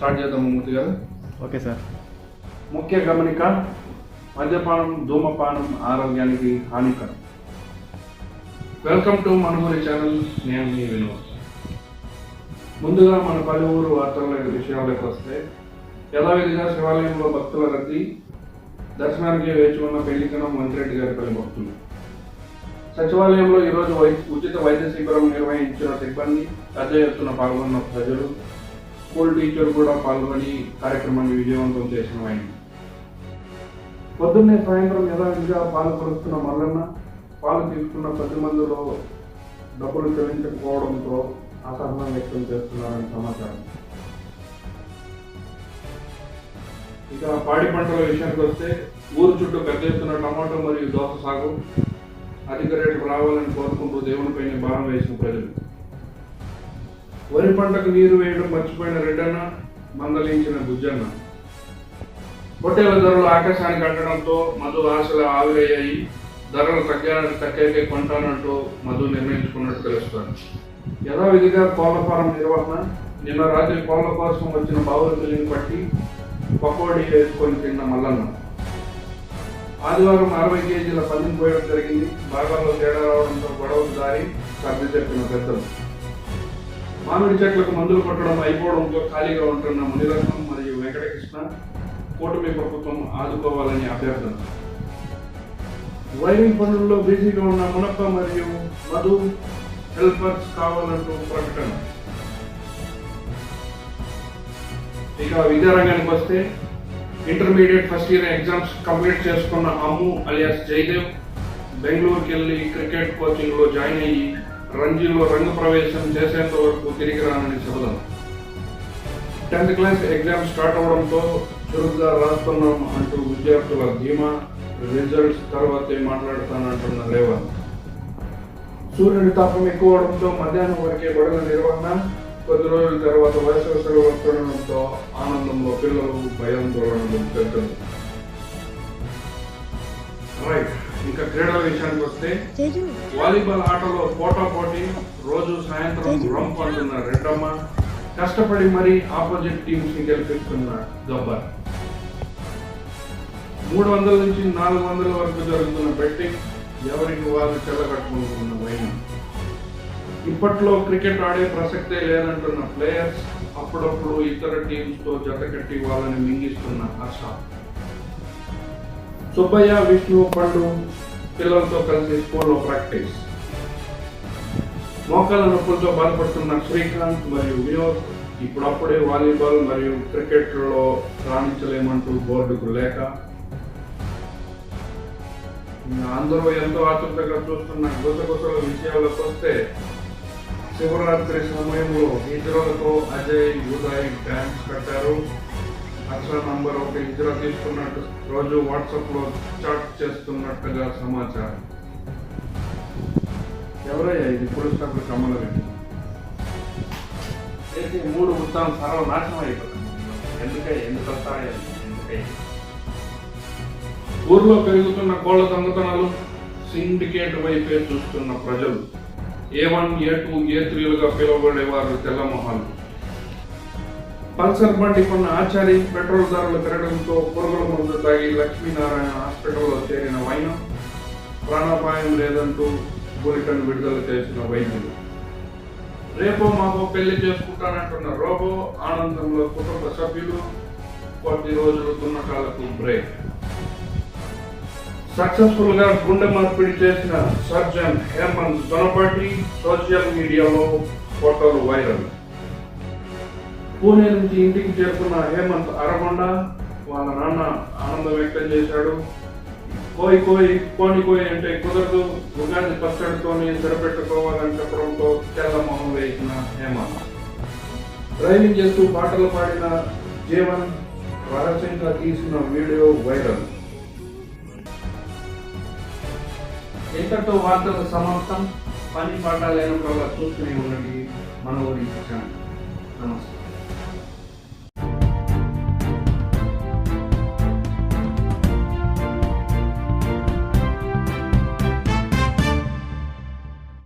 Start చేద్దాము Murthy garu. Okay sir. ముఖ్య గమనిక: మద్యపానం, ధూమపానం ఆరోగ్యానికి హానికరం. Welcome to Manamuri channel. నేను మీ వినోద్. ముందుగా మన పలువురు వార్తల విషయాలకు వస్తే, యథావిధిగా శివాలయంలో భక్తుల రద్దీ, దర్శనానికి వేచి ఉన్న పెళ్లికనం మంత్రెడ్డి గారిపల్లి భక్తులు. సచివాలయంలో ఈరోజు ఉచిత వైద్య శిబిరం నిర్వహించిన సిబ్బంది, పెద్ద ఎత్తున పాల్గొన్న ప్రజలు, స్కూల్ టీచర్ కూడా పాల్గొని కార్యక్రమాన్ని విజయవంతం చేసిన ఆయన. పొద్దున్నే సాయంత్రం యథావిధిగా పాలు కొలుస్తున్న మల్లన్న పాలు తీసుకున్న 10 మందిలో డబ్బులు చెల్లించకపోవడంతో అసహనం వ్యక్తం చేస్తున్నారని సమాచారం. ఇక పాడి పంటల విషయానికి వస్తే, ఊరు చుట్టూ పెద్ద ఎత్తున టమాటో మరియు దోస సాగు, అధిక రేటు రావాలని కోరుకుంటూ దేవునిపైన భారం వేసిన ప్రజలు. వరి పంటకు నీరు వేయడం మర్చిపోయిన రెడ్డన్న, మందలించిన బుజ్జన్న. పొట్టేల ధరలు ఆకాశానికి అంటడంతో మధు ఆశలు ఆవిరయ్యాయి. ధరలు తగ్గాకే కొంటానంటూ మధు నిర్ణయించుకున్నట్టు తెలుస్తోంది. యథావిధిగా కోళ్ల ఫారం నిర్వహణ. నిన్న రాత్రి కోళ్ల కోసం వచ్చిన బావుల పిల్లిని పట్టి పకోడీ వేసుకొని తిన్న మల్లన్న. ఆదివారం 60 కేజీల పందిని పోయడం జరిగింది. భాగాల్లో తేడా రావడంతో గొడవకు దారి సర్ది చెప్పిన పెద్దలు. మామిడి చెట్లకు మందులు కొట్టడం అయిపోవడంతో ఖాళీగా ఉంటున్న మునిరత్నం మరియు వెంకటకృష్ణ కూటమి ప్రభుత్వం ఆదుకోవాలని అభ్యర్థన. వైరింగ్ పనుల్లో బిజీగా ఉన్న మునప్ప మరియు మధు హెల్పర్స్ కావాలంటూ ప్రకటన. ఇక విద్యారంగానికి వస్తే, intermediate first year exams complete చేసుకున్న అమ్ము అలియాస్ జయదేవ్ బెంగళూరుకి వెళ్ళి క్రికెట్ కోచింగ్ లో జాయిన్ అయ్యి రంజీలో రంగ ప్రవేశం చేసేంత వరకు తిరిగి రానని చెబుదాం. 10th క్లాస్ ఎగ్జామ్ స్టార్ట్ అవడంతో చురుగ్గా రాస్తున్నాం అంటూ విద్యార్థుల ధీమా. రిజల్ట్స్ తర్వాతే మాట్లాడతానంటున్న రేవంత్. సూర్యుడి తాపం ఎక్కువ అవడంతో మధ్యాహ్నం వరకే బడుల నిర్వహణ. కొద్ది రోజుల తర్వాత వేసవి సెలవు వస్తుండడంతో ఆనందంలో పిల్లలు, భయాందోళనలు పెద్దలు. రైట్, ఇంకా క్రీడల విషయానికి వస్తే, వాలీబాల్ ఆటలో పోటాపోటీ. రోజు సాయంత్రం రంపు అంటున్న రెడ్డమ్మ, కష్టపడి మరీ ఆపోజిట్ టీమ్స్ ని గెలిపిస్తున్న గబ్బర్. 300 నుంచి 400 వరకు జరుగుతున్న బెట్టింగ్. ఎవరికి వాళ్ళు చెల్లగట్టుకుంటున్న వైన్. ఇప్పట్లో క్రికెట్ ఆడే ప్రసక్తే లేదంటున్న ప్లేయర్స్. అప్పుడప్పుడు ఇతర టీమ్స్ తో జతకట్టి వాళ్ళని మింగిస్తున్న హర్ష. సుబ్బయ్య, విష్ణు, పండు పిల్లలతో కలిసి స్కూల్లో ప్రాక్టీస్. మోకాల నొప్పులతో బాధపడుతున్న శ్రీకాంత్ మరియు వినోద్ ఇప్పుడప్పుడే వాలీబాల్ మరియు క్రికెట్లో రాణించలేమంటూ బోర్డుకు లేక. అందరూ ఎంతో ఆతృతగా చూస్తున్న గుసగుసల విషయాలకు వస్తే, శివరాత్రి సమయంలో హిజ్రాలతో అజయ్, ఉదయ్ డ్యాన్స్ కట్టారు. అసలు నంబర్ 1 హిజ్రా తీసుకున్నట్టు రోజు వాట్సాప్ లో చాట్ చేస్తున్నట్టుగా సమాచారం. ఎవరయ్యా ఇది? పురుషులకు కమల రెడ్డి. 3 ఉత్సాహం సర్వనాశనం అయిపోతుంది. ఎందుకు వస్తాయా? ఊర్లో పెరుగుతున్న కోళ్ల దొంగతనాలు. సిండికేట్ వైపే చూస్తున్న ప్రజలు. A1, A2, A3లుగా పిలువబడేవారు తెల్లమొహాలు. పల్సర్ బండి కొన్న ఆచారి. పెట్రోల్ ధరలు పెరగడంతో పురుగుల మందు తాగి లక్ష్మీనారాయణ హాస్పిటల్లో చేరిన వైన. ప్రాణాపాయం లేదంటూ బులెటిన్ విడుదల చేసిన వైద్యులు. రేపో మాపో పెళ్లి చేసుకుంటానంటున్న రోబో. ఆనందంలో కుటుంబ సభ్యులు. కొద్ది రోజులు తున్నకాలకు బ్రేక్. సక్సెస్ఫుల్ గా గుండె మార్పిడి చేసిన సర్జన్ హేమంత్ దొనపాటి. సోషల్ మీడియాలో ఫోటోలు వైరల్. పూణే నుంచి ఇంటికి చేరుకున్న హేమంత్ అరగొండ. వాళ్ళ నాన్న ఆనందం వ్యక్తం చేశాడు. కోని అంటే కుదరదు, ఉగాది పచ్చడితోనే సరిపెట్టుకోవాలని చెప్పడంతో తెల్లమొహం వేసిన హేమంత్. డ్రైవింగ్ చేస్తూ పాటలు పాడిన జీవన్. రహస్యంగా తీసిన వీడియో వైరల్. ఇంతటితో వార్తలు సమాప్తం. పని పాట లేనప్పుడు చూస్తూనే ఉండండి మన ఊరి ఛానల్. నమస్తే.